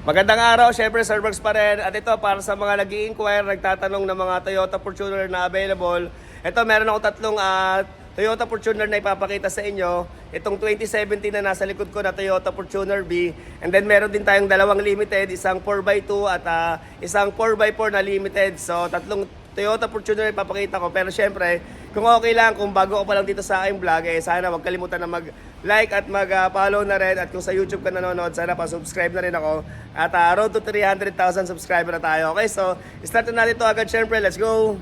Magandang araw, syempre Sir Bergs pa rin. At ito para sa mga nag-i-inquire, nagtatanong ng mga Toyota Fortuner na available. Ito meron ako tatlong Toyota Fortuner na ipapakita sa inyo. Itong 2017 na nasa likod ko na Toyota Fortuner B. And then meron din tayong dalawang limited, isang 4x2 at isang 4x4 na limited. So tatlong Toyota Fortuner ipapakita ko. Pero syempre, kung okay lang, kung bago ko pa lang dito sa aking vlog, sana huwag kalimutan na mag-like at mag-follow na rin. At kung sa YouTube ka nanonood, sana pa-subscribe na rin ako. At road to 300,000 subscriber na tayo. Okay, so start na natin ito agad syempre. Let's go!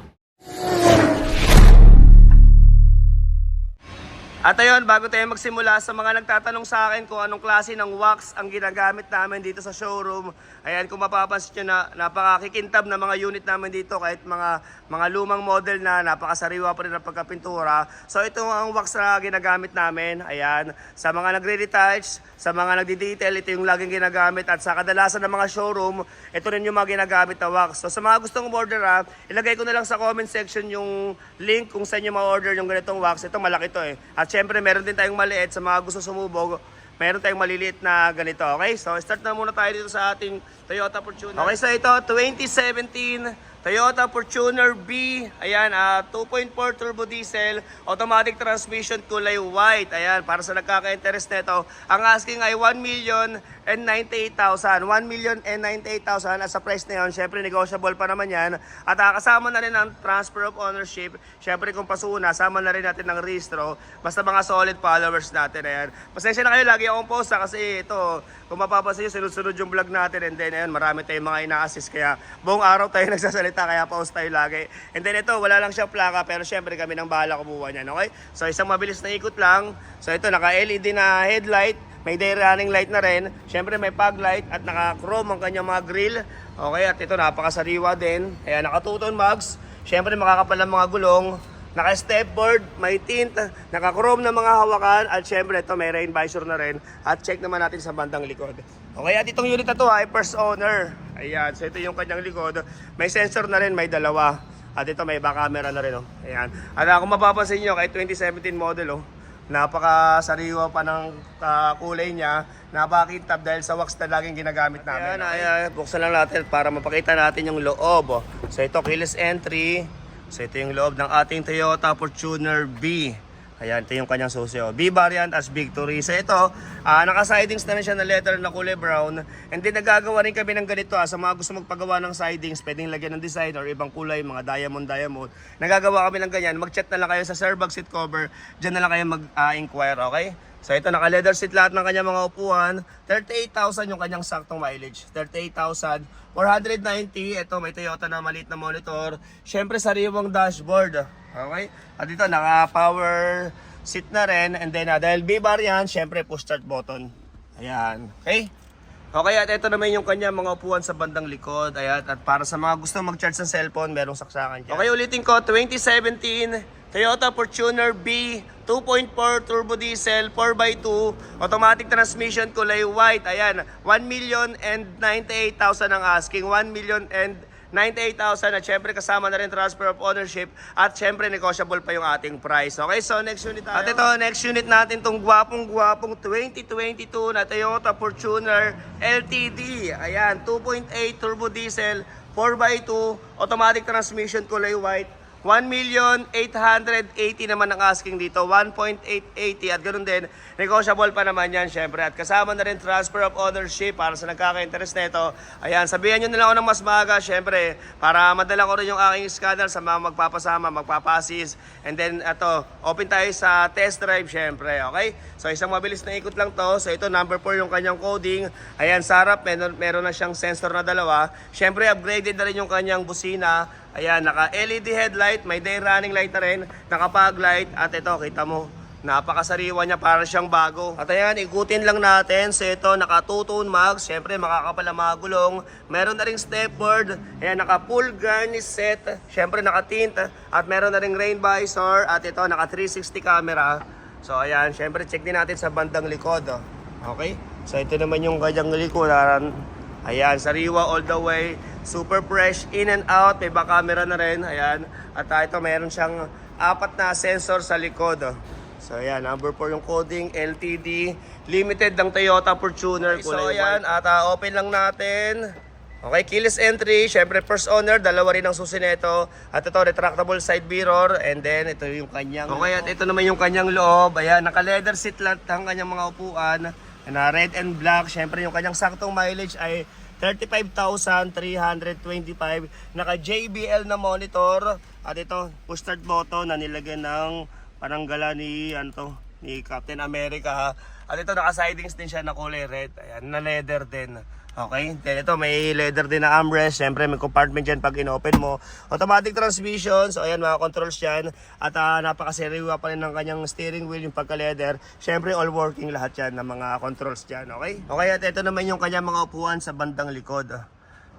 At ayun, bago tayo magsimula, sa mga nagtatanong sa akin kung anong klase ng wax ang ginagamit namin dito sa showroom. Ayan, kung mapapansin nyo na napakakikintab na mga unit namin dito, kahit mga lumang model na napakasariwa pa rin ang pagkapintura. So ito ang wax na ginagamit namin. Ayan, sa mga nagre-retouch, sa mga nagdi-detail, ito yung laging ginagamit. At sa kadalasan ng mga showroom, ito rin yung mga ginagamit na wax. So sa mga gustong order, ilagay ko na lang sa comment section yung link kung saan nyo ma-order yung ganitong wax. Ito malaki to eh. At syempre, meron din tayong maliit sa mga gusto sumubog. Meron tayong maliliit na ganito. Okay, so start na muna tayo dito sa ating Toyota Fortuner. Okay, so ito, 2017 Toyota Fortuner B. Ayan, 2.4 turbo diesel, automatic transmission, kulay white. Ayan, para sa nagkaka-interest nito, ang asking ay 1,098,000. 1,098,000 as sa price na yun. Syempre, negotiable pa naman yan. At kasama na rin ang transfer of ownership. Syempre, kung pasuna, sama na rin natin ng registro. Basta mga solid followers natin. Ayan. Pasensya na kayo, lagi akong posta kasi ito, kung mapapansin nyo, sunod-sunod yung vlog natin. And then, ayan, marami tayong mga ina-assist. Kaya, buong araw tayo nagsasalita. Kaya post tayo lagi. And then ito, wala lang siyang plaka. Pero syempre, kami nang bahala kumuha niyan. Okay? So, isang mabilis na ikot lang. So, ito, naka-LED na headlight. May day running light na rin. Syempre, may fog light. At naka-chrome ang kanyang mga grill. Okay? At ito, napakasariwa din. Ayan, naka-two-tone mugs. Syempre, makakapal ang mga gulong. Naka-stepboard, may tint, naka-chrome na mga hawakan, at syempre ito may rain visor na rin. At check naman natin sa bandang likod. Okay, at itong unit na to ay first owner. Ayan, so ito yung kanyang likod. May sensor na rin, may dalawa. At ito may back camera na rin. Oh. Ayan. At kung mapapansin nyo, kahit 2017 model, napakasariwa pa ng kulay niya. Napakakintab dahil sa wax na laging ginagamit namin. Ayan, buksan lang natin para mapakita natin yung loob. So ito, keyless entry. So ito yung loob ng ating Toyota Fortuner B. Ayan, ito yung kanyang susi. B variant as Victory. So ito, naka-sidings na rin siya na leather na kulay brown. And then nagagawa rin kami ng ganito. Sa mga gusto magpagawa ng sidings, pwedeng lagyan ng design or ibang kulay, mga diamond. Nagagawa kami ng ganyan. Mag-chat na lang kayo sa Sir Bergs Seat Cover. Diyan na lang kayo mag-inquire, okay? So ito, naka-leather seat lahat ng kanyang mga upuan. 38,000 yung kanyang saktong mileage. 38,000. 490. Ito, may Toyota na maliit na monitor. Syempre, sariwang dashboard. Okay? At ito, naka-power seat na rin. And then, dahil B variant, syempre, push start button. Ayan. Okay? Okay, at ito naman yung kanya mga upuan sa bandang likod. Ayan, at para sa mga gusto mag-charge ng cellphone, merong saksakan dyan. Okay, ulitin ko, 2017 Toyota Fortuner B, 2.4 turbo diesel, 4x2, automatic transmission, kulay white. Ayan, 1,098,000 ang asking, 1,098,000 at syempre kasama na rin transfer of ownership at syempre negotiable pa yung ating price. Okay, so next unit tayo. At ito, next unit natin tong gwapong-gwapong 2022 na Toyota Fortuner LTD. Ayan, 2.8 turbo diesel, 4x2, automatic transmission, kulay white. 1,880,000 naman ang asking dito, 1,880 at ganoon din, negotiable pa naman yan syempre at kasama na rin transfer of ownership para sa nagkaka-interest nito. Ayan, sabihan nyo na lang ako ng mas maaga syempre para madala ko rin yung aking scanner sa mga magpapasama, magpapasis, and then ito, open tayo sa test drive syempre, okay? So isang mabilis na ikot lang to. So ito, number 4 yung kanyang coding. Ayan, sa harap, meron na siyang sensor na dalawa. Syempre, upgraded na rin yung kanyang busina. Ayan, naka-LED headlight, may day running light na rin, naka-fog light, at ito, kita mo, napakasariwa niya, para siyang bago. At ayan, ikutin lang natin. So ito, naka-two-tone mugs, syempre makakapal ang mga gulong. Meron na ring stepboard, ayan, naka-full garnish set, syempre naka-tint, at meron na ring rain visor, at ito, naka-360 camera. So ayan, syempre check din natin sa bandang likod. Okay? So ito naman yung kanyang likuran. Ayan, sariwa all the way. Super fresh, in and out. May back camera na rin. Ayan. At ito, mayroon siyang 4 na sensor sa likod. So ayan, number 4 yung coding, LTD, limited ng Toyota Fortuner. Okay, so ayan, at open lang natin. Okay, keyless entry, syempre first owner, dalawa rin ang susi nito. At ito, retractable side mirror, and then ito yung kanyang... Okay, at ito naman yung kanyang loob. Ayan, naka-leather seat lahat ang kanyang mga upuan. Na red and black, syempre yung kanyang saktong mileage ay 35,325. Naka JBL na monitor. At ito, push start button na nilagyan ng parang gala ni, ni Captain America. At ito, naka-sidings din siya na kulay red. Ayan, na leather din. Okay, then ito may leather din na armrest. Siyempre may compartment dyan pag in-open mo. Automatic transmission. So ayan, mga controls dyan. At napakaseriwa pa rin ng kanyang steering wheel, yung pagka-leather. Siyempre all working lahat yan ng mga controls dyan. Okay, okay, at ito naman yung kanyang mga upuan sa bandang likod.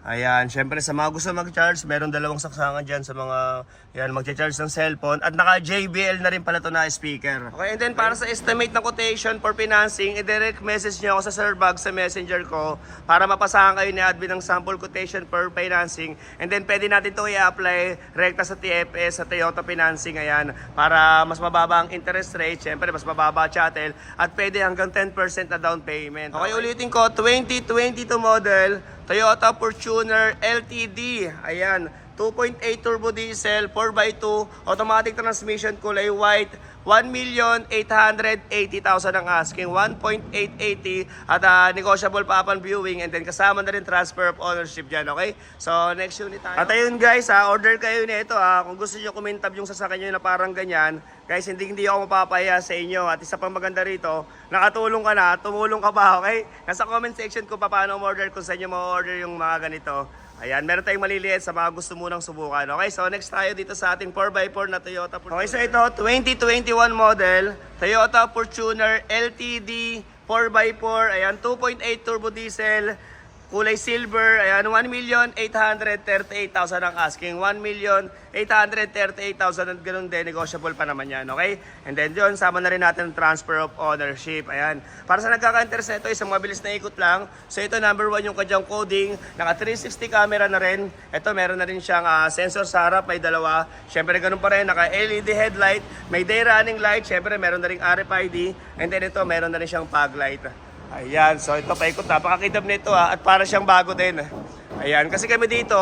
Ayan, syempre sa mga gusto mag-charge, meron dalawang saksangan dyan sa mga yan, mag-charge ng cellphone. At naka JBL na rin pala ito na speaker. Okay, and then para sa estimate na quotation for financing, i-direct message nyo ako sa Sir Bag sa messenger ko para mapasahan kayo ni admin ng sample quotation for financing. And then pwede natin ito i-apply rekta sa TFS, sa Toyota Financing, ayan, para mas mababa ang interest rate, syempre mas mababa chattel, at pwede hanggang 10% na down payment. Okay, ulitin ko, 2022 model, Toyota Fortuner LTD. Ayan, 2.8 turbo diesel, 4x2, automatic transmission, kulay white. 1,880,000 ang asking, 1.880 at negotiable pa upon viewing, and then kasama na rin transfer of ownership dyan, okay? So next unit tayo. At ayun guys, order kayo nito kung gusto niyo kumintab yung sasakyan nyo na parang ganyan, guys, hindi ako mapapaya sa inyo. At isa pang maganda rito, nakatulong ka na, tumulong ka pa, okay? Nasa comment section ko pa paano order kung saan nyo ma-order yung mga ganito. Ayan, meron tayong maliliit sa mga gusto munang subukan. Okay, so next tayo dito sa ating 4x4 na Toyota Fortuner. Okay, so ito, 2021 model, Toyota Fortuner LTD 4x4. Ayan, 2.8 turbo diesel, kulay silver. Ayan, 1,838,000 ang asking. 1,838,000 at ganun din, negotiable pa naman yan, okay? And then yun, sama na rin natin transfer of ownership. Ayan, para sa nagkaka-interest na ito, isang mabilis na ikot lang. So ito, number 1 yung kanyang coding. Naka 360 camera na rin. Ito, meron na rin siyang sensor sa harap, may dalawa. Siyempre, ganun pa rin, naka LED headlight. May day running light. Siyempre, meron na rin RFID. And then ito, meron na rin siyang fog light. Ayan, so ito paikot, napakakidab nito at para siyang bago din. Ayan, kasi kami dito,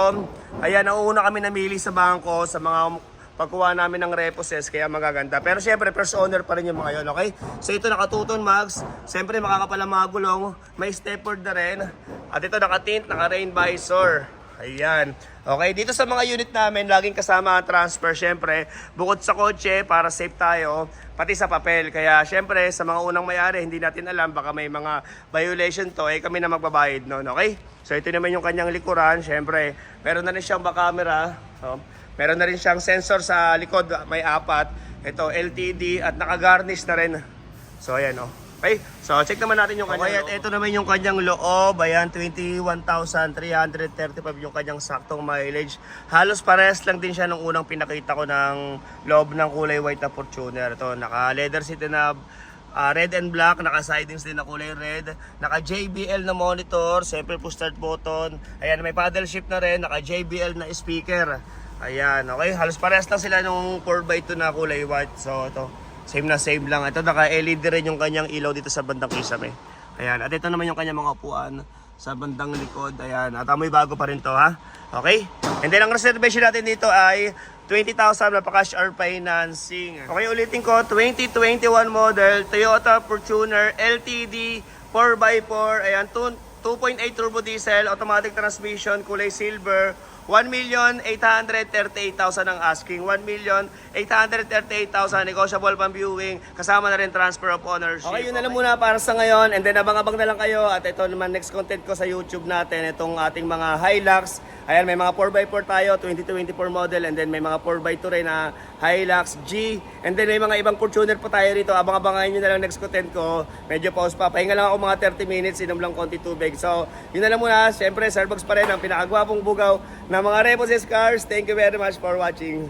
ayan, nauuna kami namili sa bangko sa mga pagkuha namin ng reposes, kaya magaganda. Pero syempre, first owner pa rin yung mga yun, okay? So ito, naka-2-tone mags, syempre makakapal ang mga gulong, may stepboard na rin. At ito, naka-tint, naka-rain visor. Ayan. Okay, dito sa mga unit namin, laging kasama ang transfer, syempre, bukod sa kotse, para safe tayo, pati sa papel. Kaya syempre, sa mga unang may-ari, hindi natin alam, baka may mga violation to, kami na magbabayad noon, okay? So ito naman yung kanyang likuran, syempre, meron na rin siyang back camera, meron na rin siyang sensor sa likod, may 4, ito LTD, at naka-garnish na rin. So ayan, okay, so check naman natin yung kanyang ito naman yung kanyang loob. Ayan, 21,335 yung kanyang saktong mileage. Halos parehas lang din siya nung unang pinakita ko ng loob ng kulay white na Fortuner. Ito, naka leather seat na red and black, naka sidings din na kulay red, naka JBL na monitor, siyempre push start button. Ayan, may paddle shift na rin, naka JBL na speaker. Ayan, okay, halos parehas lang sila nung 4x2 na kulay white. So ito, same na same lang. Ito, naka-LED rin yung kanyang ilaw dito sa bandang kisame. Ayan, at ito naman yung kanyang mga upuan sa bandang likod. Ayan, at amoy bago pa rin to, ha? Okay? And then, ang reservation natin dito ay 20,000 na pa-cash or financing. Okay, ulitin ko, 2021 model, Toyota Fortuner LTD 4x4. Ayan, 2.8 turbo diesel, automatic transmission, kulay silver. 1,838,000 ang asking, 1,838,000 negotiable pang viewing, kasama na rin transfer of ownership. Okay, yun na lang muna para sa ngayon, and then abang-abang na lang kayo. At ito naman next content ko sa YouTube natin, itong ating mga Hilux. Ayan, may mga 4x4 tayo, 2024 model, and then may mga 4x2 rin na Hilux G, and then may mga ibang Fortuner po tayo rito. Abang-abangan nyo na lang next content ko. Medyo pause pa, pahinga lang ako mga 30 minutes, inom lang konti tubig. So yun na lang muna. Siyempre, Starbucks pa rin ang pinakagwapong bugaw ng mga Reposes cars. Thank you very much for watching.